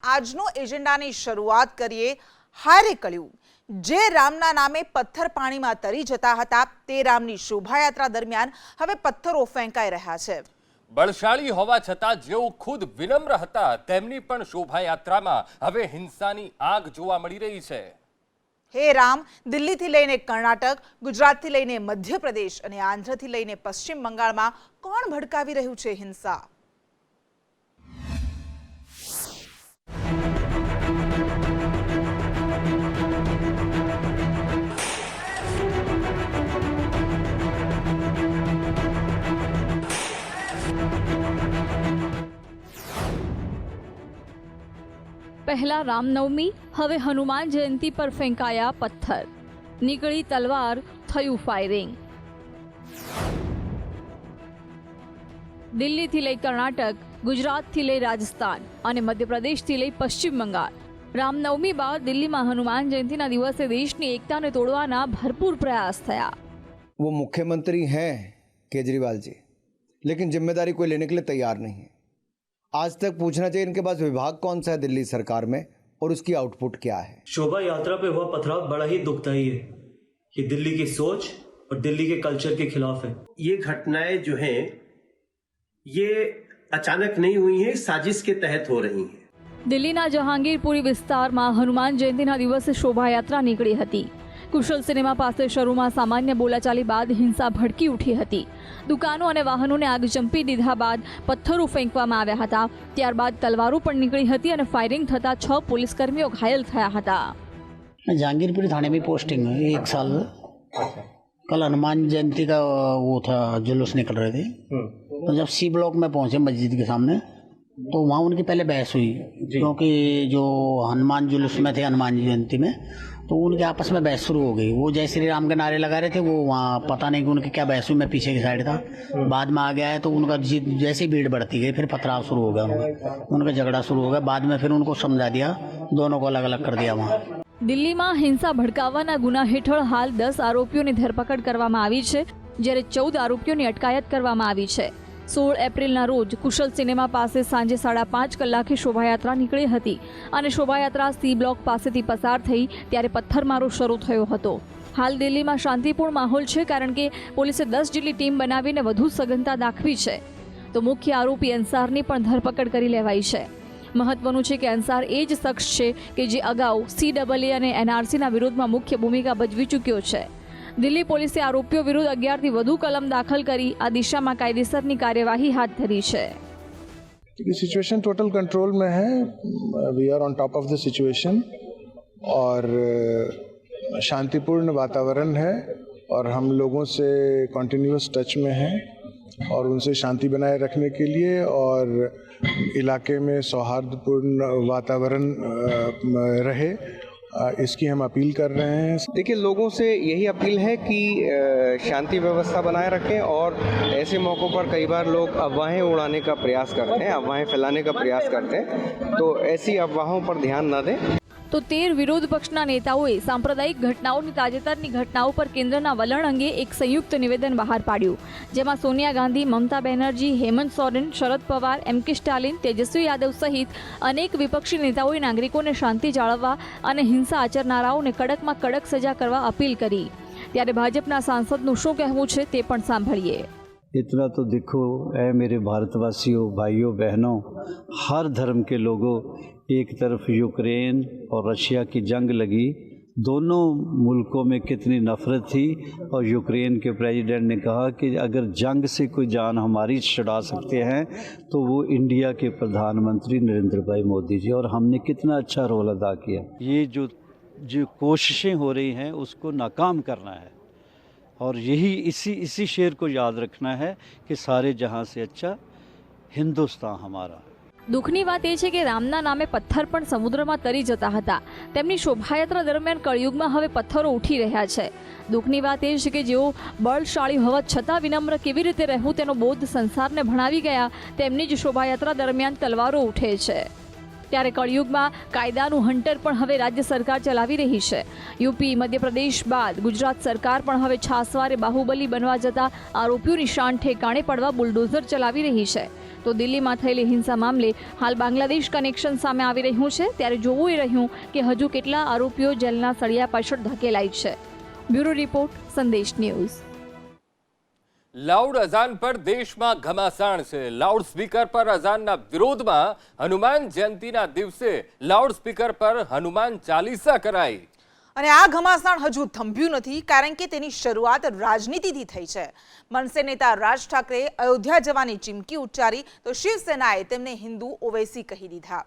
આજનો એજન્ડાની શરૂઆત કરીએ। હારે કળિયુગ, જે રામના નામે પથ્થર પાણીમાં તરી જતા હતા, તે રામની શોભાયાત્રા દરમિયાન હવે પથ્થરો ફેંકાઈ રહ્યા છે। બળશાળી હોવા છતાં જેઓ ખુદ વિનમ્ર હતા, તેમની પણ શોભાયાત્રામાં હવે હિંસાની આગ જોવા મળી રહી છે। હે રામ, દિલ્હીથી લઈને કર્ણાટક, ગુજરાતથી લઈને મધ્યપ્રદેશ અને આંધ્રથી લઈને પશ્ચિમ બંગાળમાં કોણ ભડકાવી રહ્યું છે હિંસા? पहला रामनवमी, हवे हनुमान जयंती पर फेंकाया पत्थर, निकली तलवार, थयु फायरिंग। दिल्ली थी लई कर्नाटक, गुजरात थी लई राजस्थान और मध्य प्रदेश थी लई पश्चिम बंगाल। रामनवमी बाद दिल्ली में हनुमान जयंती ना दिवसे देशनी एकता ने तोड़वाना भरपूर प्रयास थया। वो मुख्यमंत्री हैं केजरीवाल जी, लेकिन जिम्मेदारी कोई लेने के लिए तैयार नहीं है। आज तक पूछना चाहिए इनके पास विभाग कौन सा है दिल्ली सरकार में और उसकी आउटपुट क्या है। शोभा यात्रा पे हुआ पथराव बड़ा ही दुखदाई है। ये दिल्ली की सोच और दिल्ली के कल्चर के खिलाफ है। ये घटनाएं जो हैं ये अचानक नहीं हुई हैं, साजिश के तहत हो रही हैं। दिल्लीना जहांगीरपुरी विस्तार में हनुमान जयंतीना दिवसे शोभायात्रा निकली हती। कुशल सिनेमा पासे शरूमां सामान्य बोलाचाली बाद हिंसा भड़की उठी हती। दुकानों और वाहनों ने आग चंपी दीधा बाद पत्थरों फेंकवामां आव्या हता। त्यारबाद तलवारों पण निकली हती और फायरिंग थता 6 पुलिसकर्मीओ घायल थया हता। जहांगीरपुरी थाने में पोस्टिंग है 1 साल। कल हनुमान जयंती का वो था, जुलूस निकल रहे थे। तो जब सी ब्लॉक में पहुंचे मस्जिद के सामने, तो वहाँ उनकी पहले बहस हुई, क्योंकि जो हनुमान जुलूस में थे हनुमान जयंती में, तो उनके आपस में बहस शुरू हो गई। वो जय श्री राम के नारे लगा रहे थे, वो वहाँ पता नहीं कि उनकी क्या बहस हुई। मैं पीछे की साइड था, बाद में आ गया है तो उनका जैसे ही भीड़ बढ़ती गई फिर पथराव शुरू हो गया, उनका झगड़ा शुरू हो गया। बाद में फिर उनको समझा दिया, दोनों को अलग अलग कर दिया। वहाँ दिल्ली में हिंसा भड़कावाना गुना हेठळ हाल 10 आरोपीओनी धरपकड़ करवामां आवी छे, ज्यारे 14 आरोपीओनी अटकायत करवामां आवी छे। 16 एप्रिलना रोज कुशल सिनेमा पासे सांजे 5:30 कलाके शोभायात्रा निकળી હતી અને શોભાયાત્રા સી બ્લોક પાસેથી પસાર થઈ ત્યારે પથ્થરમારો શરૂ થયો હતો। હાલ દિલ્હીમાં શાંતિપૂર્ણ માહોલ છે, કારણ કે પોલીસે 10 જેટલી ટીમ બનાવીને વધુ સઘનતા દાખવી છે। તો મુખ્ય આરોપી અંસારની પણ ધરપકડ કરી લેવાઈ છે। મહત્વનું છે કે અંસાર એ જ શખ્સ છે કે જે અગાઉ CAA અને NRCના વિરોધમાં મુખ્ય ભૂમિકા ભજવી ચૂક્યો છે। दिल्ली पुलिसे आरोपीओ विरुद्ध 11 થી વધુ कलम दाखल करी आ दिशा में कायदेसरनी कार्यवाही हाथ धरी है। सिचुएशन टोटल कंट्रोल में है। We are on top of the situation और शांतिपूर्ण वातावरण है और हम लोगों से कंटिन्यूअस टच में हैं और उनसे शांति बनाए रखने के लिए और इलाके में सौहार्दपूर्ण वातावरण रहे, इसकी हम अपील कर रहे हैं। देखिए, लोगों से यही अपील है कि शांति व्यवस्था बनाए रखें और ऐसे मौक़ों पर कई बार लोग अफवाहें उड़ाने का प्रयास करते हैं, अफवाहें फैलाने का प्रयास करते हैं, तो ऐसी अफवाहों पर ध्यान न दें। तो 13 विरोध पक्षना नेताओए सांप्रदायिक घटनाओनी ताजेतरनी घटनाओं पर केन्द्રના વલણ અંગે એક સંયુક્ત નિવેદન બહાર પાડ્યું, જેમાં સોનિયા ગાંધી, મમતા બેનર્જી, હેમંત સોરેન, શરદ પવાર, M.K. સ્ટાલિન, તેજસ્વી યાદવ સહિત અનેક વિપક્ષી નેતાઓએ નાગરિકોને શાંતિ જાળવવા અને હિંસા આચરનારાઓને કડકમાં કડક સજા કરવા અપીલ કરી। ત્યારે ભાજપના સાંસદનું શું કહેવું છે તે પણ સાંભળીએ। इतना तो देखो ऐ मेरे भारतवासियों, भाइयों बहनों, हर धर्म के लोगों, एक तरफ यूक्रेन और रशिया की जंग लगी, दोनों मुल्कों में कितनी नफ़रत थी और यूक्रेन के प्रेसिडेंट ने कहा कि अगर जंग से कोई जान हमारी छुड़ा सकते हैं तो वो इंडिया के प्रधानमंत्री नरेंद्र भाई मोदी जी, और हमने कितना अच्छा रोल अदा किया। ये जो कोशिशें हो रही हैं उसको नाकाम करना है और यही इसी शेर को याद रखना है कि सारे जहां से अच्छा हिंदुस्तान हमारा। दुखनी बात ए छे के रामना नामे पत्थर पण समुद्रमा तरी जता हता। તેમની શોભાયાત્રા દરમિયાન કળિયુગમાં હવે પથ્થરો ઉઠી રહ્યા છે। દુઃખની વાત એ છે કે જેઓ બળશાળી હોવા છતાં વિનમ્ર કેવી રીતે રહેવું તેનો બોધ સંસારને ભણાવી ગયા, તેમની જ શોભાયાત્રા દરમિયાન તલવારો ઉઠે છે। ત્યારે કળિયુગમાં કાયદાનું હંટર પણ હવે રાજ્ય સરકાર ચલાવી રહી છે। યુપી, મધ્યપ્રદેશ બાદ ગુજરાત સરકાર પણ હવે છાસવારે બાહુબલી બનવા જતા આરોપીઓની શાન ઠેકાણે પડવા બુલડોઝર ચલાવી રહી છે। તો તો દિલ્હીમાં થયેલી હિંસા મામલે હાલ બાંગ્લાદેશ કનેક્શન સામે આવી રહ્યું છે, ત્યારે જોવું એ રહ્યું કે હજુ કેટલા આરોપીઓ જેલના સળિયા પાછળ ધકેલાય છે. બ્યુરો રિપોર્ટ, સંદેશ ન્યૂઝ. લાઉડ અઝાન પર દેશમાં ઘમાસાણ છે. લાઉડ સ્પીકર પર અઝાનના વિરોધમાં હનુમાન જયંતિના દિવસે લાઉડ સ્પીકર પર હનુમાન ચાલીસા કરાઈ. અને આ ઘમાસાણ હજુ થંભ્યું નથી, કારણ કે તેની શરૂઆત રાજનીતિથી થઈ છે. મનસે નેતા રાજ ઠાકરે અયોધ્યા જવાની ચીમકી ઉચ્ચારી તો શિવસેનાએ તેમને હિન્દુ ઓવૈસી કહી દીધા.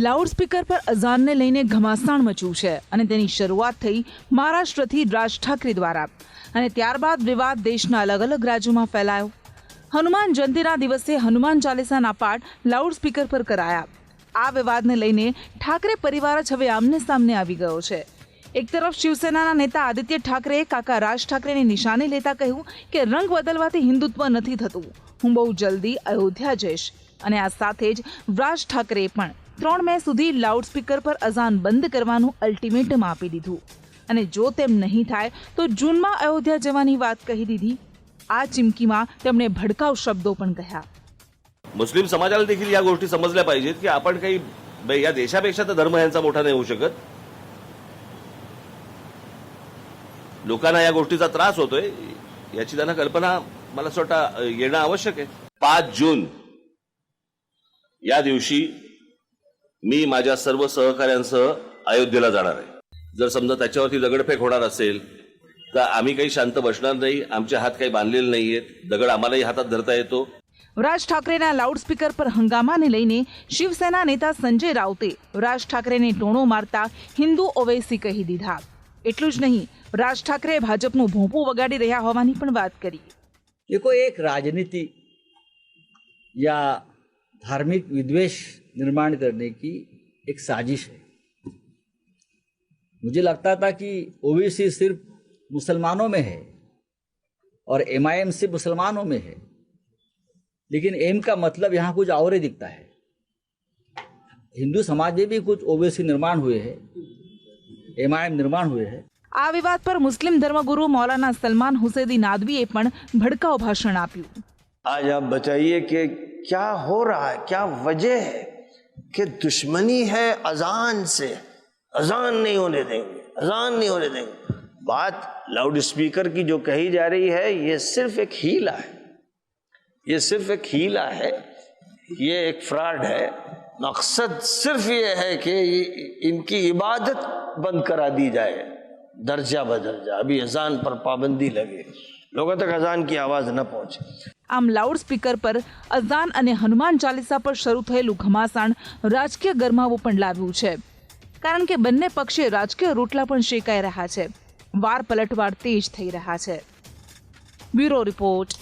લાઉડસ્પીકર પર અઝાનને લઈને ઘમાસાણ મચ્યું છે અને તેની શરૂઆત થઈ મહારાષ્ટ્રથી રાજ ઠાકરે દ્વારા અને ત્યારબાદ વિવાદ દેશના અલગ અલગ રાજ્યોમાં ફેલાયો. હનુમાન જયંતિના દિવસે હનુમાન ચાલીસાના પાઠ લાઉડસ્પીકર પર કરાયા. આ વિવાદને લઈને ઠાકરે પરિવાર જ હવે આમને સામને આવી ગયો છે. એક તરફ શિવસેનાના નેતા આદિત્ય ઠાકરેએ કાકા રાજ ઠાકરેની નિશાની લેતા કહ્યું કે રંગ બદલવાથી હિન્દુત્વ નથી થતું, હું બહુ જલ્દી અયોધ્યા જઈશ. અને આ સાથે જ રાજ ઠાકરે પણ 3 મે સુધી લાઉડસ્પીકર પર અઝાન બંધ કરવાનું અલ્ટિમેટમ આપી દીધું અને જો તેમ નહીં થાય તો જૂનમાં અયોધ્યા જવાની વાત કહી દીધી. આ ચીમકીમાં તેમણે ભડકાऊ शब्दों पण કહ્યા. मुस्लिम समाजाला देखील या गोष्टी समजल्या पाहिजेत की आपण काही या देशापेक्षा तर धर्म यांचा मोठा नाही होऊ शकत. लोकांना या गोष्टीचा त्रास होतोय याची त्यांना कल्पना मला असं वाटतं येणं आवश्यक आहे. 5 जून या दिवशी मी माझ्या सर्व सहकाऱ्यांसह अयोध्येला जाणार आहे. जर समजा त्याच्यावरती दगडफेक होणार असेल तर आम्ही काही शांत बसणार नाही. आमचे हात काही बांधलेले नाहीयेत. दगड आम्हालाही हातात धरता येतो. રાજ ઠાકરેના લાઉડસ્પીકર પર હંગામાને લઈને શિવસેના નેતા સંજય રાઉતે રાજ ઠાકરેને ટોણો મારતા હિન્દુ ઓવૈસી કહી દીધા. એટલું જ નહીં, રાજ ઠાકરે ભાજપનું ભોંપું વગાડી રહ્યા હોવાની પણ વાત કરી. देखो, एक राजनीति या धार्मिक विद्वेष निर्माण करने की एक साजिश है. मुझे लगता था कि ओबीसी सिर्फ मुसलमानों में है और एमआईएम सिर्फ मुसलमानों में है, लेकिन एम का मतलब यहाँ कुछ और ही दिखता है. हिंदू समाज में भी कुछ ओबीसी निर्माण हुए हैं, एमआईएम निर्माण हुए हैं. આ વિવાદ પર મુસ્લિમ ધર્મગુરુ મૌલાના સલમાન હુસૈની નાદવીએ પણ ભડકાઉ ભાષણ આપ્યું. आज आप बताइए कि क्या हो रहा है, क्या वजह है कि दुश्मनी है अजान से. अजान नहीं होने देंगे, अजान नहीं होने देंगे. बात लाउड स्पीकर की जो कही जा रही है ये सिर्फ एक हीला है, ये सिर्फ एक हीला है, ये एक फ्रॉड है. मकसद सिर्फ ये है कि इनकी इबादत बंद करा दी जाए दर्जा बदर्जा. अभी अजान पर पाबंदी लगे, लोगों तक अजान की आवाज न पहुंचे. આમ લાઉડસ્પીકર પર અઝાન અને હનુમાન ચાલીસા પર શરૂ થયેલું ઘમાસાણ રાજકીય ગરમાવો પણ લાવ્યું છે, કારણ કે બંને પક્ષે રાજકીય રોટલા પણ શેકાઈ રહ્યા છે. વાર પલટવાર તેજ થઈ રહ્યા છે. બ્યુરો રિપોર્ટ,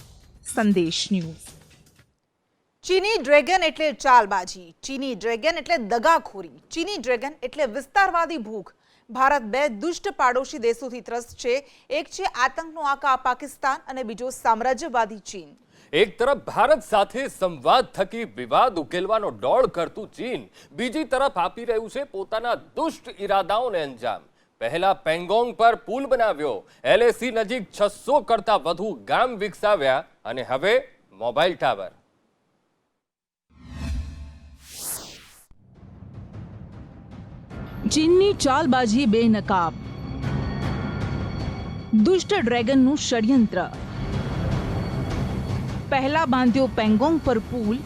સંદેશ ન્યૂઝ. ચીની ડ્રેગન એટલે ચાલબાજી, ચીની ડ્રેગન એટલે દગાખોરી, ચીની ડ્રેગન એટલે વિસ્તારવાદી ભૂખ. ભારત 2 દુષ્ટ પાડોશી દેશોથી ત્રસ્ત છે. એક છે આતંકનો આકા પાકિસ્તાન અને બીજો સામ્રાજ્યવાદી ચીન. એક તરફ ભારત સાથે સંવાદ થકી વિવાદ ઉકેલવાનો ડોળ કરતું ચીન બીજી તરફ આપી રહ્યું છે પોતાના દુષ્ટ ઈરાદાઓને અંજામ. પહેલા પેંગોંગ પર પુલ બનાવ્યો, એલએસી નજીક 600 કરતા વધુ ગામ વિકસાવ્યા અને હવે મોબાઈલ ટાવર. ચીનની ચાલબાજી બેનકાબ, દુષ્ટ ડ્રેગનનું ષડયંત્ર. પહેલા બાંધ્યો પેંગોંગ પર પુલ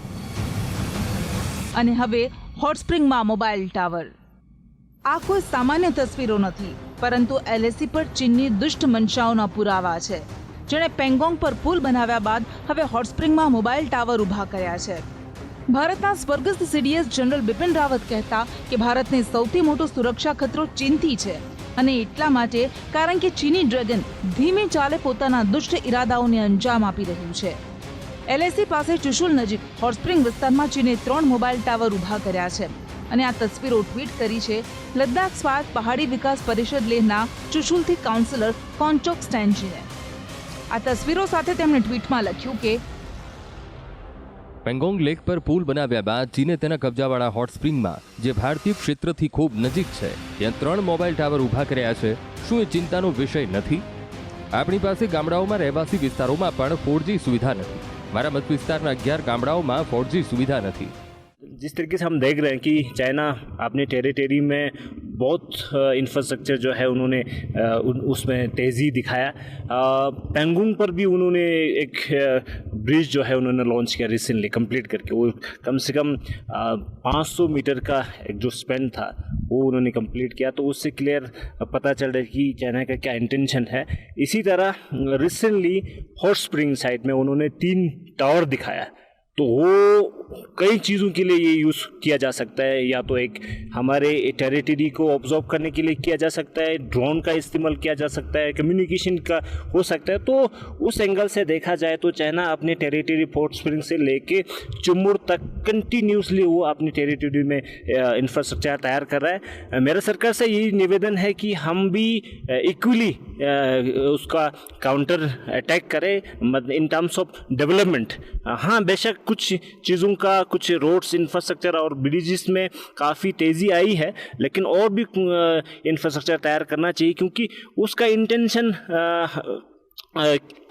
અને હવે હોટ સ્પ્રિંગમાં મોબાઈલ ટાવર. આ કોઈ સામાન્ય તસવીરો નથી, પરંતુ એલએસી પર ચીનની દુષ્ટ મંશાઓના પુરાવા છે, જેણે પેંગોંગ પર પુલ બનાવ્યા બાદ હવે હોટ સ્પ્રિંગમાં મોબાઈલ ટાવર ઊભા કર્યા છે. ભારતના સ્વર્ગસ્થ સીડીએસ જનરલ બિપિન રાવત કહેતા કે ભારતને સૌથી મોટો સુરક્ષા ખતરો ચીનથી છે, અને એટલા માટે કારણ કે ચીની ડ્રેગન ધીમે ચાલે પોતાના દુષ્ટ ઈરાદાઓને અંજામ આપી રહ્યું છે. એલએસી પાસે ચુશુલ નજીક હોટ સ્પ્રિંગ વિસ્તારમાં ચીને 3 મોબાઈલ ટાવર ઊભા કર્યા છે અને આ તસવીરો ટ્વીટ કરી છે લદ્દાખ સ્વાયત્ત પહાડી વિકાસ પરિષદ લેહના ચુશુલથી કાઉન્સિલર કોન્ચોક સ્ટેન્જીને. આ તસવીરો સાથે તેમણે ટ્વીટમાં લખ્યું કે પેંગોંગ લેક પર પુલ બનાવ્યા બાદ ચીને તેના કબજાવાળા હોટ સ્પ્રિંગમાં, જે ભારતીય ક્ષેત્રથી ખૂબ નજીક છે, ત્યાં 3 મોબાઈલ ટાવર ઊભા કર્યા છે. શું એ ચિંતાનો વિષય નથી? આપણી પાસે ગામડાઓમાં રહેવાસી વિસ્તારોમાં પણ 4G સુવિધા નથી. મારા મત વિસ્તારના 11 ગામડાઓમાં 4G सुविधा नहीं. जिस तरीके से हम देख रहे हैं कि चाइना अपनी टेरिटरी में बहुत इंफ्रास्ट्रक्चर जो है उन्होंने उसमें तेज़ी दिखाया. पेंगोंग पर भी उन्होंने एक ब्रिज जो है उन्होंने लॉन्च किया रिसेंटली कंप्लीट करके. वो कम से कम 500 मीटर का एक जो स्पेन था वो उन्होंने कंप्लीट किया. तो उससे क्लियर पता चल रहा है कि चाइना का क्या इंटेंशन है. इसी तरह रिसेंटली हॉट स्प्रिंग साइट में उन्होंने 3 टावर दिखाया. तो वो कई चीज़ों के लिए ये यूज़ किया जा सकता है. या तो एक हमारे टेरिटरी को ऑब्जर्व करने के लिए किया जा सकता है, ड्रोन का इस्तेमाल किया जा सकता है, कम्युनिकेशन का हो सकता है. तो उस एंगल से देखा जाए तो चाइना अपने टेरिटरी हॉट स्प्रिंग से लेके चुम्मुर तक कंटिन्यूसली वो अपनी टेरिटरी में इंफ्रास्ट्रक्चर तैयार कर रहा है. मेरा सरकार से यही निवेदन है कि हम भी इक्वली उसका काउंटर अटैक करें इन टर्म्स ऑफ डेवलपमेंट. हाँ, बेशक कुछ चीज़ों का, कुछ रोड्स इंफ्रास्ट्रक्चर और ब्रिजेस में काफ़ी तेज़ी आई है, लेकिन और भी इंफ्रास्ट्रक्चर तैयार करना चाहिए, क्योंकि उसका इंटेंशन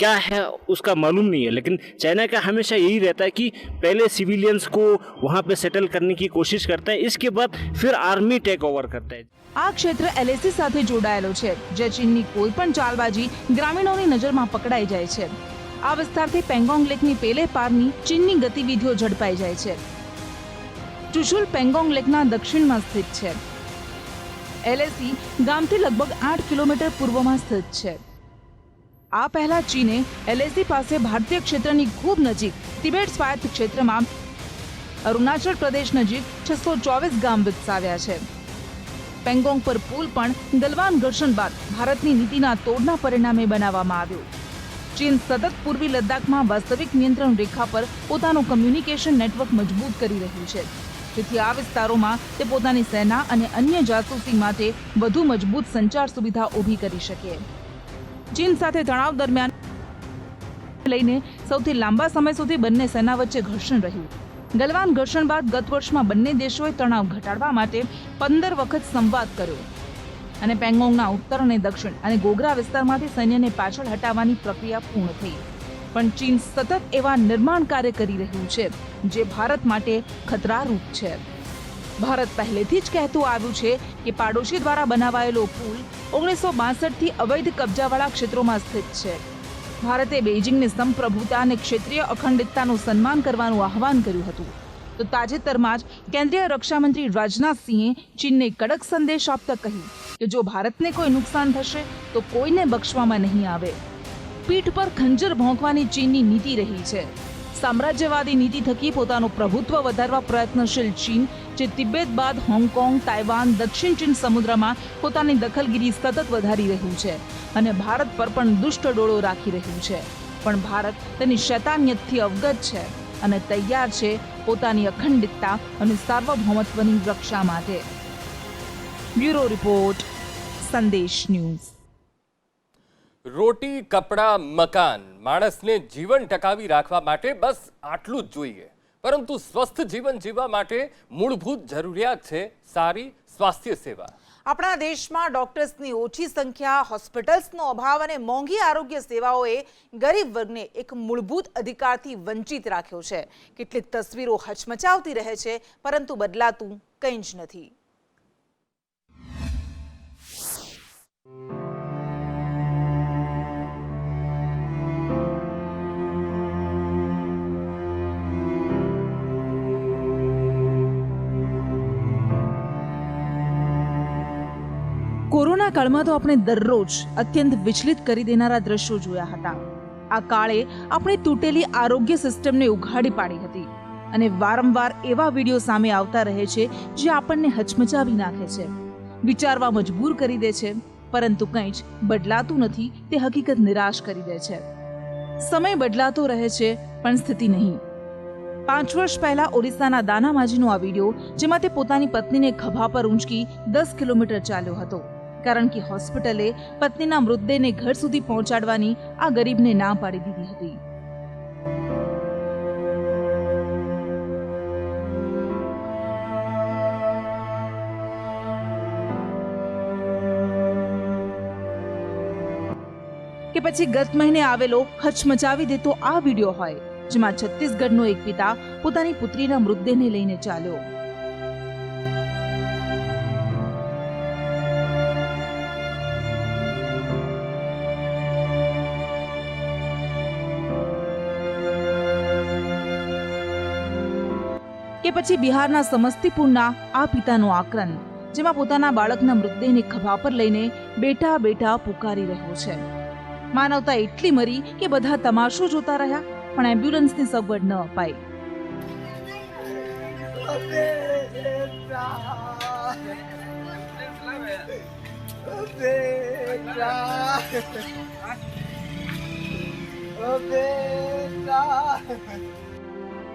क्या है उसका मालूम नहीं है. लेकिन चाइना का हमेशा यही रहता है कि पहले सिविलियंस को वहाँ पे सेटल करने की कोशिश करता है, इसके बाद फिर आर्मी टेक ओवर करता है. આ ક્ષેત્ર LAC સાથે જોડાયેલો છે, જે ચીનની કોઈ પણ ચાલબાજી ગ્રામીણોની નજરમાં પકડાઈ જાય છે. આ વિસ્તારથી પેંગોંગ લેકની પેલે પારની ચીનની ગતિવિધિઓ ઝડપાઈ જાય છે. ચુશુલ પેંગોંગ લેકના દક્ષિણમાં સ્થિત છે. LAC ગામથી લગભગ 8 કિલોમીટર પૂર્વમાં સ્થિત છે. આ પહેલા ચીને LAC પાસે ભારતીય ક્ષેત્રની ખૂબ નજીક તિબેટ સ્વાયત્ત ક્ષેત્રમાં અરુણાચલ પ્રદેશ નજીક 624 ગામ વિકસાવ્યા છે. પેંગોંગ પર પુલ પણ ગલવાન ઘર્ષણ બાદ ભારતની નીતિના તોડના પરિણામે બનાવવામાં આવ્યો. ચીન સતત પૂર્વી લદ્દાખમાં વાસ્તવિક નિયંત્રણ રેખા પર પોતાનું કમ્યુનિકેશન નેટવર્ક મજબૂત કરી રહ્યું છે, જેથી આ વિસ્તારોમાં તે પોતાની સેના અને અન્ય જાસૂસી માટે વધુ મજબૂત સંચાર સુવિધા ઊભી કરી શકે. ચીન સાથે તણાવ દરમિયાન લઈને સૌથી લાંબા સમય સુધી બંને સેના વચ્ચે ઘર્ષણ રહ્યું. ગલવાન ઘર્ષણ બાદ ગત વર્ષમાં બંને દેશોએ તણાવ ઘટાડવા માટે 15 વખત સંવાદ કર્યો અને પેંગોંગના ઉત્તર અને દક્ષિણ અને ગોગરા વિસ્તારમાંથી સૈન્યને પાછળ હટાવવાની પ્રક્રિયા પૂર્ણ થઈ. પણ ચીન સતત એવા નિર્માણ કાર્ય કરી રહ્યું છે જે ભારત માટે ખતરારૂપ છે. ભારત પહેલેથી જ કહેતું આવ્યું છે કે પાડોશી દ્વારા બનાવાયેલો પુલ 1962થી અવૈધ કબજાવાળા ક્ષેત્રોમાં સ્થિત છે. ભારતે બેઇજિંગને સંપ્રભુતા અને ક્ષેત્રીય અખંડિતતાનું સન્માન કરવાનું આહવાન કર્યું હતું. તો તાજેતરમાં જ કેન્દ્રીય રક્ષામંત્રી રાજનાથસિંહે ચીનને કડક સંદેશ આપતા કહ્યું કે જો ભારતને કોઈ નુકસાન થશે તો કોઈને બક્ષવામાં નહીં આવે. પીઠ પર ખંજર ભોંકવાની ચીનની નીતિ રહી છે. સામ્રાજ્યવાદી નીતિ થકી પોતાનું પ્રભુત્વ વધારવા પ્રયત્નશીલ ચીન, જે તિબેટ બાદ હોંગકોંગ, તાઇવાન, દક્ષિણ ચીન સમુદ્રમાં પોતાની દખલગીરી સતત વધારી રહ્યું છે અને ભારત પર પણ દુષ્ટ ડોળો રાખી રહ્યું છે. પણ ભારત તેની શૈતાનિયતથી અવગત છે અને તૈયાર છે પોતાની અખંડિતતા અને સાર્વભૌમત્વની રક્ષા માટે. બ્યુરો રિપોર્ટ, સંદેશ ન્યૂઝ. રોટી, કપડા, મકાન, માણસને જીવન ટકાવી રાખવા માટે બસ આટલું જ જોઈએ. પરંતુ સ્વસ્થ જીવન જીવવા માટે મૂળભૂત જરૂરિયાત છે સારી સ્વાસ્થ્ય સેવા. આપણા દેશમાં ડોક્ટર્સની ઓછી સંખ્યા, હોસ્પિટલ્સનો અભાવ અને મોંઘી આરોગ્ય સેવાઓએ ગરીબ વર્ગને એક મૂળભૂત અધિકારથી વંચિત રાખ્યો છે. કેટલીક તસવીરો હચમચાવતી રહે છે, પરંતુ બદલાતું કંઈ જ નથી. કોરોના કાળમાં તો આપણે દરરોજ અત્યંત વિચલિત કરી દેનારા દ્રશ્યો જોયા હતા. આ કાળે આપણે તૂટેલી આરોગ્ય સિસ્ટમને ઉઘાડી પાડી હતી અને વારંવાર એવા વિડીયો સામે આવતા રહે છે જે આપણને હચમચાવી નાખે છે, વિચારવા મજબૂર કરી દે છે. પરંતુ કંઈ જ બદલાતું નથી તે હકીકત નિરાશ કરી દે છે. સમય બદલાતો રહે છે પણ સ્થિતિ નહીં. 5 વર્ષ પહેલા ઓરિસ્સાના દાનામાજીનો આ વિડીયો, જેમાં તે પોતાની પત્નીને ખભા પર ઊંચકી 10 કિલોમીટર ચાલ્યો હતો, કારણ કે હોસ્પિટલે પત્નીના મૃતદેહને ઘર સુધી પહોંચાડવાની આ ગરીબને ના પાડી દીધી હતી. કે પછી ગત મહિને આવેલો હચમચાવી દેતો આ વિડીયો હોય, જેમાં છત્તીસગઢનો એક પિતા પોતાની પુત્રીના મૃતદેહને લઈને ચાલ્યો. કે પછી બિહારના સમસ્તીપુરના આ પિતાનું આક્રંદ, જેમાં પોતાના બાળકના મૃતદેહને ખભા પર લઈને બેટા બેટા પુકારી રહ્યો છે. માનવતા એટલી મરી કે બધા તમાશો જોતા રહ્યા, પણ એમ્બ્યુલન્સની સગવડ ન અપાઈ.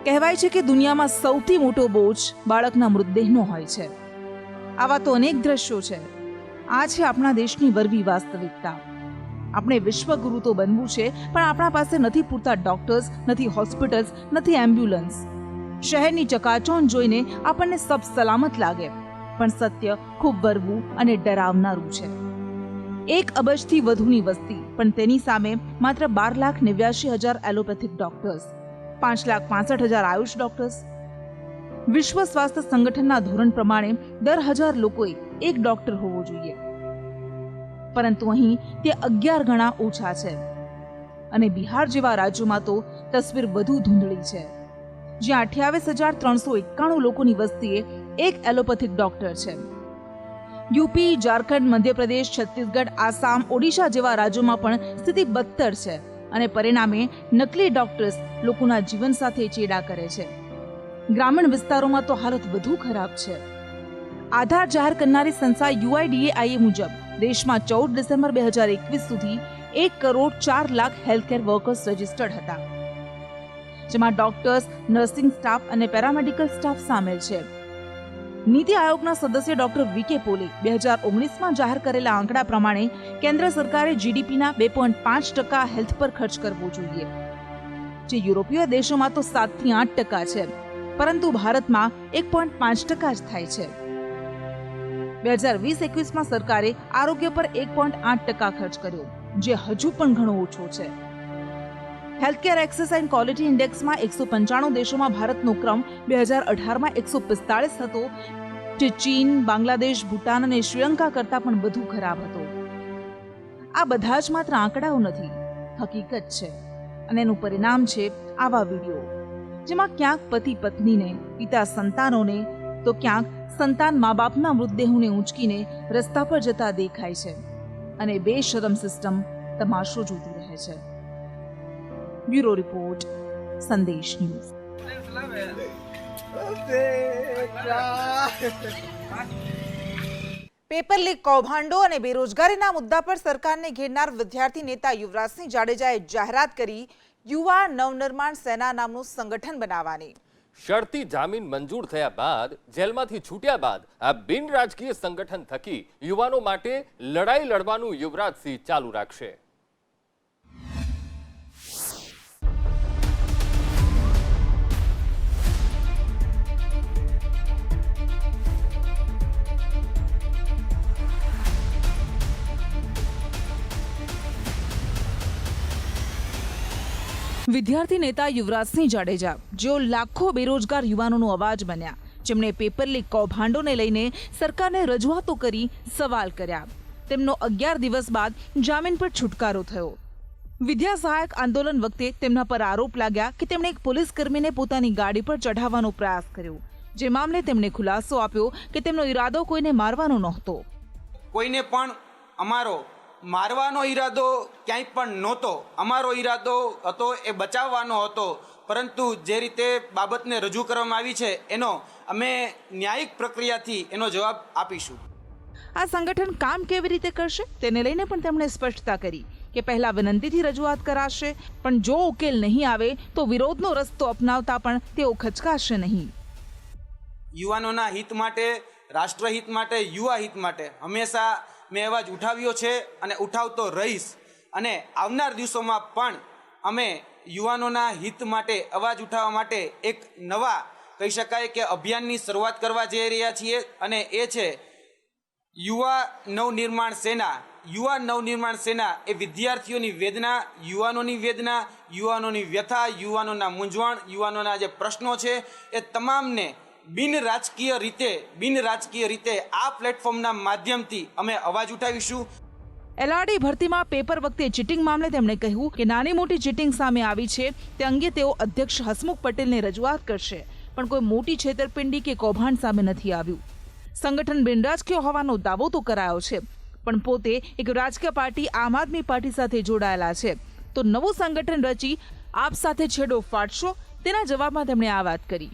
કહેવાય છે કે દુનિયામાં સૌથી મોટો બોજ બાળકના મૃતદેહનો હોય છે. આવા તો અનેક દ્રશ્યો છે. આ છે આપણા દેશની વરવી વાસ્તવિકતા. આપણે વિશ્વગુરુ તો બનવું છે, પણ આપણા પાસે નથી પૂરતા ડોક્ટર્સ, નથી હોસ્પિટલ્સ, નથી એમ્બ્યુલન્સ. શહેરની ચકાચોંધ જોઈને આપણને સબ સલામત લાગે, પણ સત્ય ખૂબ વરવું અને ડરાવનારું છે. 1 અબજથી વધુની વસ્તી, પણ તેની સામે માત્ર 12,89,000 એલોપેથિક ડોક્ટર્સ, 5,65,000 આયુષ ડોક્ટર્સ. વિશ્વ સ્વાસ્થ્ય સંગઠનના ધોરણ પ્રમાણે દર 1000 લોકોએ એક ડોક્ટર હોવો જોઈએ, પરંતુ અહીં તે 11 ગણા ઓછા છે. અને બિહાર જેવા રાજ્યોમાં તો તસવીર વધુ ધૂંધળી છે, જ્યાં 28,391 લોકોની વસ્તીએ એક એલોપેથિક ડોક્ટર છે. યુપી, ઝારખંડ, મધ્યપ્રદેશ, છત્તીસગઢ, આસામ, ઓડિશા જેવા રાજ્યોમાં પણ સ્થિતિ બદતર છે, અને પરિણામે નકલી ડોક્ટર્સ લોકોના જીવન સાથે ચેડા કરે છે. ગ્રામીણ વિસ્તારોમાં તો હાલત વધુ ખરાબ છે. આધાર જાહેર કરનારી સંસ્થા UIDAI મુજબ દેશમાં 14 ડિસેમ્બર 2021 સુધી 1,04,00,000 હેલ્થકેર વર્કર્સ રજિસ્ટર્ડ હતા, જેમાં ડોક્ટર્સ, નર્સિંગ સ્ટાફ અને પેરામેડિકલ સ્ટાફ સામેલ છે. નીતિ આયોગના સદસ્ય ડોક્ટર VK પોલે 2019માં જાહેર કરેલા આંકડા પ્રમાણે કેન્દ્ર સરકારે GDPના 2.5% હેલ્થ પર ખર્ચ કરવો જોઈએ, જે યુરોપીય દેશોમાં તો 7 થી 8% છે, પરંતુ ભારતમાં 1.5% જ થાય છે. 2020-21માં સરકારે આરોગ્ય પર 1.8% ખર્ચ કર્યો, જે હજુ પણ ઘણો ઓછો છે. હેલ્થકેર એક્સેસ એન્ડ ક્વોલિટી ઇન્ડેક્સમાં 195 દેશોમાં ભારતનો ક્રમ 2018માં 145 હતો, જે ચીન, બાંગ્લાદેશ, ભૂટાન અને શ્રીલંકા કરતાં પણ વધુ ખરાબ હતો. આ બધા જ માત્ર આંકડાઓ નથી, હકીકત છે, અને એનું પરિણામ છે આવા વિડીયો, જેમાં ક્યાંક પતિ પત્નીને, પિતા સંતાનોને, તો ક્યાંક સંતાન મા બાપના મૃતદેહોને ઊંચકીને રસ્તા પર જતા દેખાય છે, અને બેશરમ સિસ્ટમ તમાશો જોતી રહે છે. બ્યુરો રિપોર્ટ, સંદેશ ન્યૂઝ. પેપર લીક કૌભાંડો અને બેરોજગારીના મુદ્દા પર સરકારને ઘેરનાર વિદ્યાર્થી નેતા યુવરાજસિંહ જાડેજાએ જાહેરાત કરી યુવા નવનિર્માણ સેના નામનું સંગઠન બનાવવાની. શરતી જામીન મંજૂર થયા બાદ, જેલમાંથી છૂટ્યા બાદ આ બિન રાજકીય સંગઠન થકી યુવાનો માટે લડાઈ લડવાનું યુવરાજસિંહ ચાલુ રાખશે. વિદ્યાર્થી નેતા યુવરાજસિંહ જાડેજા, જેઓ લાખો બેરોજગાર યુવાનોનો અવાજ બન્યા, જેમણે પેપર લીક કૌભાંડોને લઈને સરકારને રજૂઆતો કરી, સવાલ કર્યા, તેમનો 11 દિવસ બાદ જામીન પર છુટકારો થયો. વિદ્યા સહાયક આંદોલન વખતે તેમના પર આરોપ લાગ્યા કે તેમણે એક પોલીસ કર્મીને પોતાની ગાડી પર ચઢાવવાનો પ્રયાસ કર્યો, જે મામલે તેમણે ખુલાસો આપ્યો કે તેમનો ઈરાદો કોઈને મારવાનો નહોતો. કોઈને પણ અમારો મારવાનો ઈરાદો ક્યાંય પણ નહોતો. અમારો ઈરાદો હતો એ બચાવવાનો હતો, પરંતુ જે રીતે બાબતને રજૂ કરવામાં આવી છે એનો અમે ન્યાયિક પ્રક્રિયાથી એનો જવાબ આપીશું. આ સંગઠન કામ કેવી રીતે કરશે તેને લઈને પણ તેમણે સ્પષ્ટતા કરી કે પહેલા વિનંતીથી રજૂઆત કરાશે, પણ જો ઉકેલ નહીં આવે તો વિરોધનો રસ્તો અપનાવતા પણ તેઓ ખચકાશે નહીં. યુવાનોના હિત માટે, રાષ્ટ્રહિત માટે, યુવા હિત માટે હંમેશા મેં અવાજ ઉઠાવ્યો છે અને ઉઠાવતો રહીશ, અને આવનાર દિવસોમાં પણ અમે યુવાનોના હિત માટે, અવાજ ઉઠાવવા માટે એક નવા કહી શકાય કે અભિયાનની શરૂઆત કરવા જઈ રહ્યા છીએ, અને એ છે યુવા નવનિર્માણ સેના યુવા નવનિર્માણ સેના એ વિદ્યાર્થીઓની વેદના, યુવાનોની વેદના, યુવાનોની વ્યથા, યુવાનોના મૂંઝવણ, યુવાનોના જે પ્રશ્નો છે એ તમામને બિન રાજકીય રીતે આ પ્લેટફોર્મના માધ્યમથી અમે અવાજ ઉઠાવીશું. એલઆરડી ભરતીમાં પેપર વખતે ચીટિંગ મામલે તેમણે કહ્યું કે નાની મોટી ચીટિંગ સામે આવી છે તે અંગે તેઓ અધ્યક્ષ હસમુખ પટેલને રજૂઆત કરશે, પણ કોઈ મોટી છેતરપિંડી કે કૌભાંડ સામે નથી આવ્યું. સંગઠન બિનરાજકીય હોવાનો દાવો તો કરાયો છે, પણ પોતે એક રાજકીય પાર્ટી આમ આદમી પાર્ટી સાથે જોડાયેલા છે, તો નવું સંગઠન રચી આપ સાથે છેડો ફાટશો? તેના જવાબમાં તેમણે આ વાત કરી.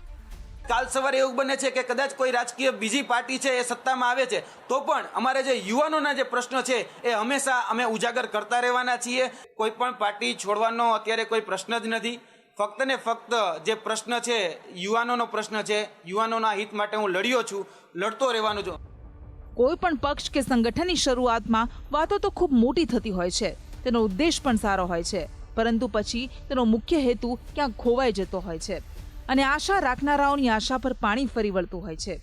કાલ સવારે એવું બને છે કે કદાચ કોઈ રાજકીય બીજી પાર્ટી છે એ સત્તામાં આવે છે તો પણ અમારે જે યુવાનોના જે પ્રશ્નો છે એ હંમેશા અમે ઉજાગર કરતા રહેવાના છીએ. કોઈ પણ પાર્ટી છોડવાનો અત્યારે કોઈ પ્રશ્ન જ નથી. ફક્ત ને ફક્ત જે પ્રશ્ન છે યુવાનોનો પ્રશ્ન છે, યુવાનોના હિત માટે હું લડ્યો છું, લડતો રહેવાનો છું. કોઈ પણ પક્ષ કે સંગઠનની શરૂઆતમાં વાતો તો ખૂબ મોટી થતી હોય છે, તેનો ઉદ્દેશ પણ સારો હોય છે, પરંતુ પછી તેનો મુખ્ય હેતુ ક્યાંક ખોવાઈ જતો હોય છે અને આશા રાખનારાઓની આશા પર પાણી ફરી વળતું હોય છે.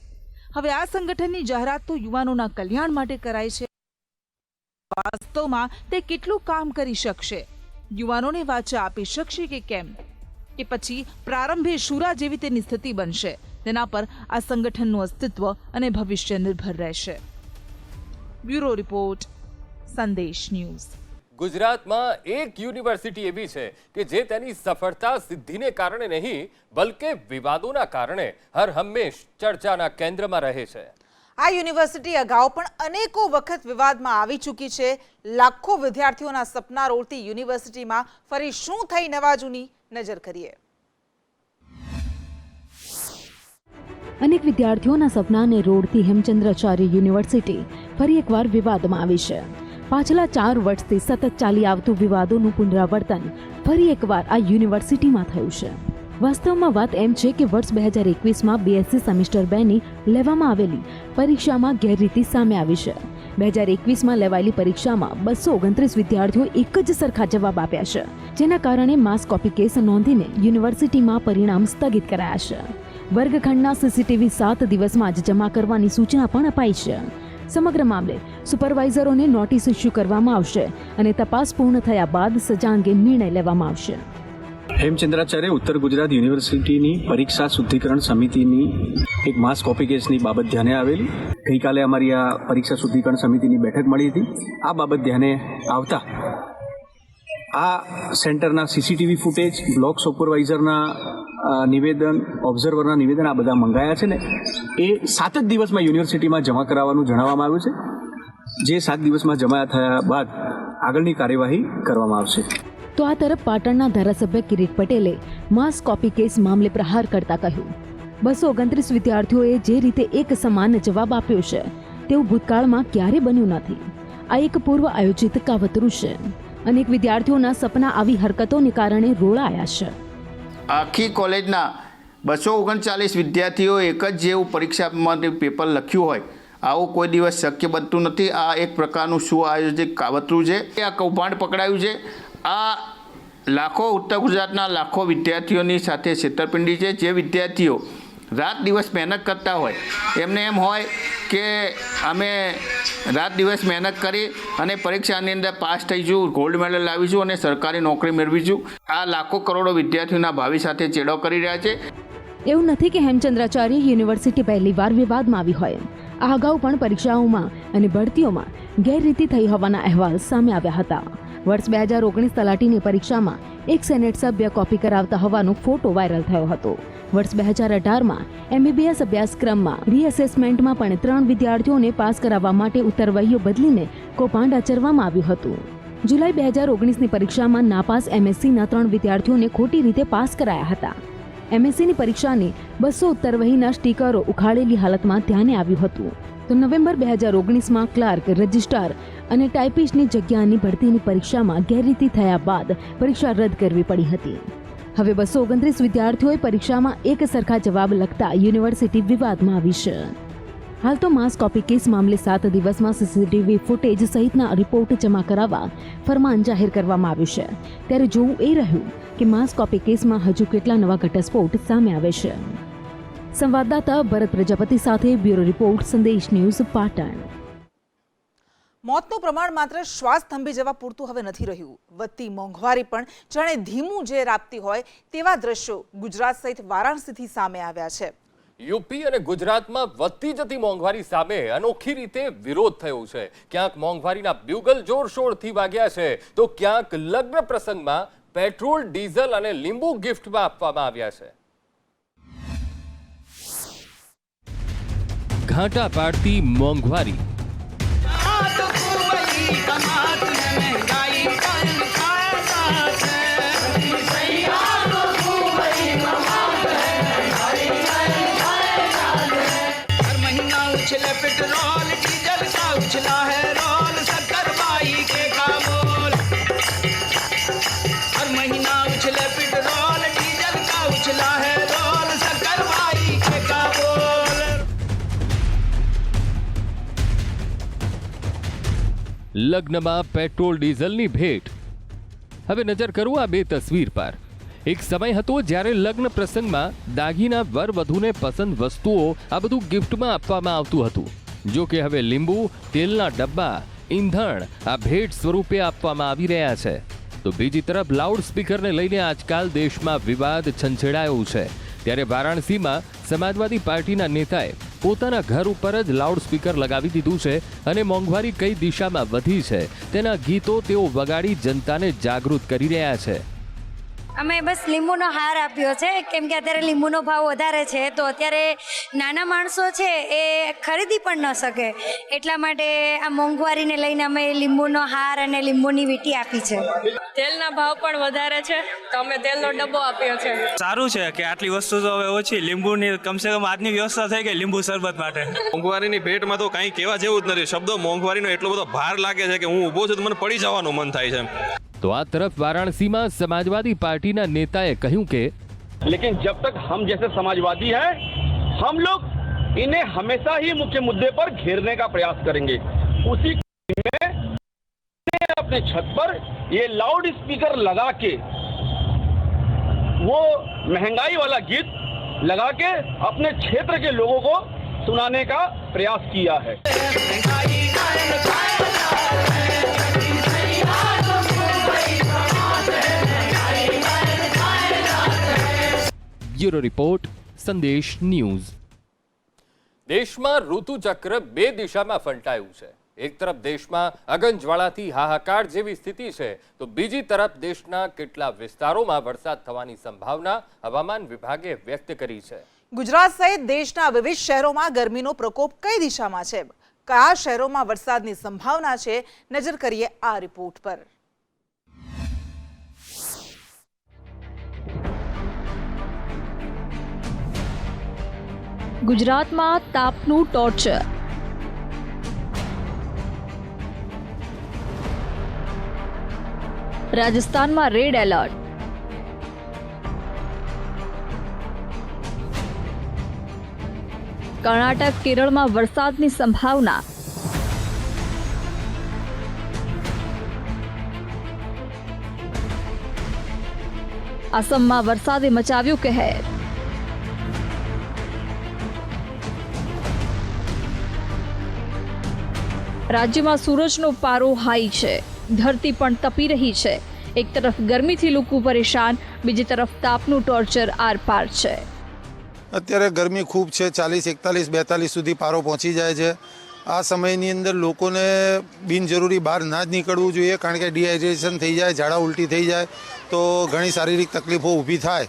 હવે આ સંગઠનની જાહેરાત તો યુવાનોના કલ્યાણ માટે કરાય છે. વાસ્તવમાં તે કેટલું કામ કરી શકશે? યુવાનોને વાચા આપી શકશે કે કેમ? કે પછી પ્રારંભે શુરા જેવી તેની સ્થિતિ બનશે? તેના પર આ સંગઠનનું અસ્તિત્વ અને ભવિષ્ય નિર્ભર રહેશે. બ્યુરો રિપોર્ટ, સંદેશ ન્યૂઝ. ગુજરાતમાં એક યુનિવર્સિટી એવી છે કે જે તેની સફળતા સિદ્ધિને કારણે નહીં, બલકે વિવાદોના કારણે હર હંમેશ ચર્ચાના કેન્દ્રમાં રહે છે. આ યુનિવર્સિટી અગાઉ પણ અનેકો વખત વિવાદમાં આવી ચૂકી છે. લાખો વિદ્યાર્થીઓના સપના રોળતી યુનિવર્સિટીમાં ફરી શું થઈ નવા જૂની? નજર કરીએ. અનેક વિદ્યાર્થીઓના સપનાને રોડતી હેમચંદ્રાચાર્ય યુનિવર્સિટી ફરી એકવાર વિવાદમાં આવી છે. પાછલા 4 વર્ષથી સતત ચાલી આવતું વિવાદોનું પુનરાવર્તન ફરી એકવાર આ યુનિવર્સિટીમાં થયું છે. વાસ્તવમાં વાત એમ છે કે વર્ષ 2021માં બીએસસી સેમિસ્ટર 2ની લેવામાં આવેલી પરીક્ષામાં ગેરરીતિ સામે આવી છે. 2021માં લેવાયેલી પરીક્ષામાં 229 વિદ્યાર્થીઓ એક જ સરખા જવાબ આપ્યા છે, જેના કારણે માસ કોપી કેસ નોંધીને યુનિવર્સિટીમાં પરિણામ સ્થગિત કરાયા છે. વર્ગખંડના સીસીટીવી 7 દિવસમાં જ જમા કરવાની સૂચના પણ અપાઈ છે. સમગ્ર મામલે સુપરવાઇઝરોને નોટિસ ઇસ્યુ કરવામાં આવશે અને તપાસ પૂર્ણ થયા બાદ સજા અંગે નિર્ણય લેવામાં આવશે. હેમચંદ્રાચાર્ય ઉત્તર ગુજરાત યુનિવર્સિટીની પરીક્ષા શુદ્ધિકરણ સમિતિની એક માસ કોપી કેસની બાબત ધ્યાને આવેલી. ગઈકાલે અમારી આ પરીક્ષા શુદ્ધિકરણ સમિતિની બેઠક મળી હતી. આ બાબત ધ્યાને આવતા આ સેન્ટરના સીસીટીવી ફૂટેજ, બ્લોક સુપરવાઇઝરના નિવેદન, ઓબ્ઝર્વરના નિવેદન આ બધા મંગાયા છે ને એ 7 જ દિવસમાં યુનિવર્સિટીમાં જમા કરાવવાનું જણાવવામાં આવ્યું છે. જે 7 દિવસમાં જમા થયા બાદ આગળની કાર્યવાહી કરવામાં આવશે. તો આ તરફ પાટણના ધારાસભ્ય કિરીટ પટેલે માસ કોપી કેસ મામલે પ્રહાર કરતા કહ્યું, 229 વિદ્યાર્થીઓએ જે રીતે એક સમાન જવાબ આપ્યો છે તેવું ભૂતકાળમાં ક્યારે બન્યું નથી. આ એક પૂર્વ આયોજિત કાવતરું છે. અનેક વિદ્યાર્થીઓના સપના આવી હરકતોને કારણે રોળાયા છે. આખી કોલેજના 239 વિદ્યાર્થીઓ એક જ જેવું પરીક્ષા માટે પેપર લખ્યું હોય, આવું કોઈ દિવસ શક્ય બનતું નથી. આ એક પ્રકારનું સુઆયોજિત કાવતરું છે. આ કૌભાંડ પકડાયું છે. આ લાખો ઉત્તર ગુજરાતના લાખો વિદ્યાર્થીઓની સાથે છેતરપિંડી છે. જે વિદ્યાર્થીઓ રાત દિવસ મહેનત કરતા હોય, એમને એમ હોય કે અમે રાત દિવસ મહેનત કરી અને પરીક્ષાની અંદર પાસ થઈશું, ગોલ્ડ મેડલ લાવીશું અને સરકારી નોકરી મેળવીશું. આ લાખો કરોડો વિદ્યાર્થીઓના ભાવિ સાથે ચેડો કરી રહ્યા છે. એવું નથી કે હેમચંદ્રાચાર્ય યુનિવર્સિટી પહેલીવાર વિવાદમાં આવી હોય. આ અગાઉ પણ પરીક્ષાઓમાં અને ભરતીઓમાં ગેરરીતિ થઈ હોવાના અહેવાલ સામે આવ્યા હતા. વર્ષ 2019 તલાટીની પરીક્ષામાં એક સેનેટ સભ્ય કોપી કરાવતા હોવાનો ફોટો વાયરલ થયો હતો. વર્ષ 2018માં એમબીબીએસ અભ્યાસક્રમમાં રીએસેસમેન્ટમાં પણ 3 વિદ્યાર્થીઓને પાસ કરાવવા માટે ઉત્તરવહીઓ બદલીને કૌભાંડ આચરવામાં આવ્યું હતું. જુલાઈ 2019ની પરીક્ષામાં નાપાસ એમએસસીના 3 વિદ્યાર્થીઓને ખોટી રીતે પાસ કરાયા હતા. એમએસસીની પરીક્ષાની 200 ઉત્તરવહીના સ્ટીકરો ઉખાડેલી હાલતમાં ધ્યાને આવ્યું હતું. તો નવેમ્બર 2019માં ક્લાર્ક, રજિસ્ટ્રાર અને ટાઈપિસ્ટની જગ્યાની ભરતીની પરીક્ષામાં ગેરરીતિ થયા બાદ પરીક્ષા રદ કરવી પડી હતી. હવે 229 વિદ્યાર્થીઓએ પરીક્ષામાં એક સરખા જવાબ લખતા યુનિવર્સિટી વિવાદમાં આવી છે. હાલ તો માસ કોપી કેસ મામલે 7 દિવસમાં સીસીટીવી ફૂટેજ સહિતના રિપોર્ટ જમા કરાવવા ફરમાન જાહેર કરવામાં આવ્યું છે. ત્યારે જોવું એ રહ્યું કે માસ કોપી કેસમાં હજુ કેટલા નવા ઘટસ્ફોટ સામે આવે છે. સંવાદદાતા ભરત પ્રજાપતિ સાથે બ્યુરો રિપોર્ટ, સંદેશ ન્યૂઝ, પાટણ. મોતનું પ્રમાણ માત્ર શ્વાસ થંભી જવા પૂરતું હવે નથી રહ્યું. વધતી મોંઘવારી પણ જાણે ધીમું ઝેર આપતી હોય તેવા દ્રશ્યો ગુજરાત સહિત વારાણસીથી સામે આવ્યા છે. યુપી અને ગુજરાતમાં વધતી જતી મોંઘવારી સામે અનોખી રીતે વિરોધ થયો છે. ક્યાંક મોંઘવારીના બ્યુગલ જોરશોરથી વાગ્યા છે તો ક્યાંક લગ્ન પ્રસંગમાં પેટ્રોલ, ડીઝલ અને લીંબુ ગિફ્ટમાં આપવામાં આવ્યા છે. ઘાટા પાડતી મોંઘવારી, पेट्रोल डीजल का उछला है रोल शक्करबाई के का बोल हर महीना उछले पेट्रोल डीजल का उछला है रोल शक्करबाई के का बोल. લગ્નમાં પેટ્રોલ ડીઝલની ભેટ. હવે નજર કરું આ બે તસવીર પર. એક સમય હતો જ્યારે લગ્ન પ્રસંગમાં દાગીના વર વધુને પસંદ વસ્તુઓ આ બધું ગિફ્ટમાં આપવામાં આવતું હતું. જો કે હવે લીંબુ, તેલના ડબ્બા, ઈંધણ આ ભેટ સ્વરૂપે આપવામાં આવી રહ્યા છે. તો બીજી તરફ લાઉડ સ્પીકરને લઈને આજકાલ દેશમાં વિવાદ છંછેડાયો છે. ત્યારે વારાણસીમાં સમાજવાદી પાર્ટીના નેતાએ પોતાના ઘર ઉપર જ લાઉડ સ્પીકર લગાવી દીધું છે અને મોંઘવારી કઈ દિશામાં વધી છે તેના ગીતો તેઓ વગાડી જનતાને જાગૃત કરી રહ્યા છે. અમે બસ લીંબુનો હાર આપ્યો છે કેમ કે અત્યારે લીંબુનો ભાવ વધારે છે તો અત્યારે નાના માણસો છે એ ખરીદી પણ ન શકે એટલા માટે આ મોંઘવારીને લઈને અમે લીંબુનો હાર અને લીંબુની વીંટી આપી છે. તેલના ભાવ પણ વધારે છે તો અમે તેલનો ડબ્બો આપ્યો છે. સારું છે કે આટલી વસ્તુ તો હવે ઓછી, લીંબુની કમસે કમ આજની વ્યવસ્થા થઈ ગઈ લીંબુ શરબત માટે. મોંઘવારીની ભેટમાં તો કંઈ કહેવા જેવું જ નથી. શબ્દો મોંઘવારીનો એટલો બધો ભાર લાગે છે કે હું ઊભો છું તો મને પડી જવાનું મન થાય છે. તો આ તરફ વારાણસીમાં સમાજવાદી પાर्टी नेताए કહ્યું કે लेकिन जब तक हम जैसे समाजवादी हैं हम लोग इन्हें हमेशा ही मुख्य मुद्दे पर घेरने का प्रयास करेंगे. उसी में अपने छत पर ये लाउड स्पीकर लगा के वो महंगाई वाला गीत लगा के अपने क्षेत्र के लोगों को सुनाने का प्रयास किया है. બ્યુરો રિપોર્ટ, સંદેશ ન્યૂઝ. દેશમાં ઋતુચક્ર બે દિશામાં ફંટાયું છે. એક તરફ દેશમાં અગનજ્વાળાથી હાહાકાર જેવી સ્થિતિ છે તો બીજી તરફ દેશના કેટલા વિસ્તારોમાં વરસાદ થવાની સંભાવના હવામાન વિભાગે વ્યક્ત કરી છે. ગુજરાત સહિત દેશના વિવિધ શહેરોમાં ગરમીનો પ્રકોપ કઈ દિશામાં છે, કયા શહેરોમાં વરસાદની સંભાવના છે, નજર કરીએ આ રિપોર્ટ પર. ગુજરાતમાં તાપનું ટોર્ચર. રાજસ્થાનમાં રેડ એલર્ટ. કર્ણાટક, કેરળમાં વરસાદની સંભાવના. આસામમાં વરસાદે મચાવ્યું કહેર. રાજ્યમાં સૂરજનો પારો હાઈ છે, ધરતી પણ તપી રહી છે. એક તરફ ગરમીથી લોકો પરેશાન, બીજી તરફ તાપનું ટોર્ચર આરપાર છે. અત્યારે ગરમી ખૂબ છે, 40, 41, 42 સુધી પારો પહોંચી જાય છે. આ સમયની અંદર લોકોને બિનજરૂરી બહાર ના જ નીકળવું જોઈએ કારણ કે ડિહાઇડ્રેશન થઈ જાય, ઝાડા ઉલટી થઈ જાય તો ઘણી શારીરિક તકલીફો ઊભી થાય.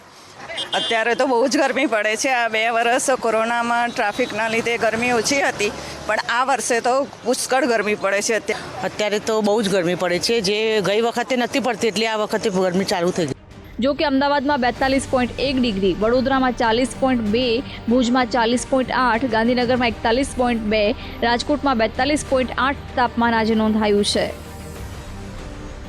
અત્યારે તો બહુ જ ગરમી પડે છે. આ 2 વર્ષ કોરોનામાં ટ્રાફિકના લીધે ગરમી ઓછી હતી પણ આ વર્ષે તો પુષ્કળ ગરમી પડે છે. અત્યારે તો બહુ જ ગરમી પડે છે, જે ગઈ વખતે નથી પડતી એટલે આ વખતે ગરમી ચાલુ થઈ ગઈ. જો કે અમદાવાદમાં 42.1 ડિગ્રી, વડોદરામાં 40.2, ભુજમાં 40.8, ગાંધીનગરમાં 41.2, રાજકોટમાં 42.8 તાપમાન આજે નોંધાયું છે.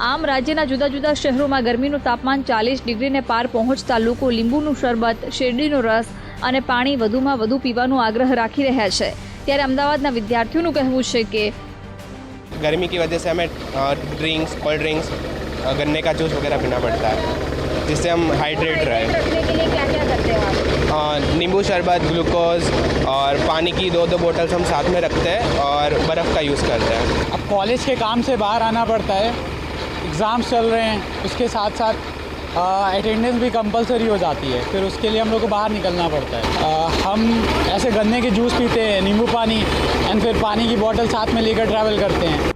આમ રાજ્યના જુદા જુદા શહેરોમાં ગરમીનું તાપમાન 40 ડિગ્રીને પાર પહોંચતા લોકો લીંબુનું શરબત, શેરડીનો રસ અને પાણી વધુમાં વધુ પીવાનો આગ્રહ રાખી રહ્યા છે. ત્યારે અમદાવાદના વિદ્યાર્થીઓનું કહેવું છે કે गर्मी की वजह से हमें ड्रिंक्स, कोल्ड ड्रिंक्स, गन्ने का जूस वगैरह पीना पड़ता है जिससे हम हाइड्रेट रहे. नींबू शरबत, ग्लूकोज और पानी की 2-2 बोतल्स हम साथ में रखते हैं और बर्फ़ का यूज़ करते हैं. कॉलेज के काम से बाहर आना पड़ता है, एग्ज़ाम्स चल रहे हैं, उसके साथ साथ अटेंडेंस भी कंपलसरी हो जाती है, फिर उसके लिए हम लोग को बाहर निकलना पड़ता है। हम ऐसे गन्ने के जूस पीते हैं, नींबू पानी एंड फिर पानी की बोतल साथ में लेकर ट्रैवल करते हैं।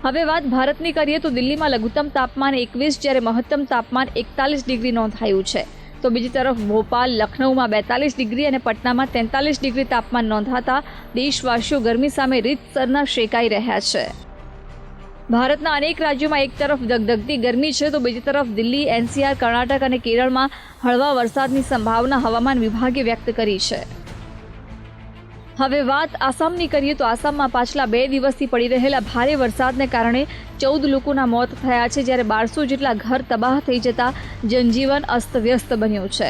હવે વાત ભારતની કરીએ તો દિલ્હીમાં લઘુત્તમ તાપમાન 21 જ્યારે મહત્તમ તાપમાન 41 ડિગ્રી નોંધાયું છે, તો બીજી તરફ ભોપાલ, લખનઉમાં 42 ડિગ્રી અને પટનામાં 43 ડિગ્રી તાપમાન નોંધાતા દેશવાસીઓ ગરમી સામે રીતસરના શેકાઈ રહ્યા છે। ભારતના અનેક રાજ્યોમાં એક તરફ ધગધગતી ગરમી છે તો બીજી તરફ દિલ્હી, એનસીઆર, કર્ણાટક અને કેરળમાં હળવા વરસાદની સંભાવના હવામાન વિભાગે વ્યક્ત કરી છે। હવે વાત આસામની કરીએ તો આસામમાં પાછલા 2 દિવસથી પડી રહેલા ભારે વરસાદને કારણે 14 લોકોના મોત થયા છે, જ્યારે 1200 જેટલા ઘર તબાહ થઈ જતા જનજીવન અસ્તવ્યસ્ત બન્યું છે।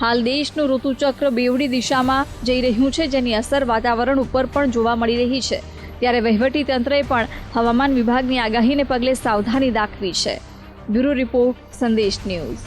હાલ દેશનું ઋતુચક્ર બેવડી દિશામાં જઈ રહ્યું છે, જેની અસર વાતાવરણ ઉપર પણ જોવા મળી રહી છે, ત્યારે વહીવટી તંત્રએ પણ હવામાન વિભાગની આગાહીને પગલે સાવધાની દાખવી છે। બ્યુરો રિપોર્ટ, સંદેશ ન્યૂઝ।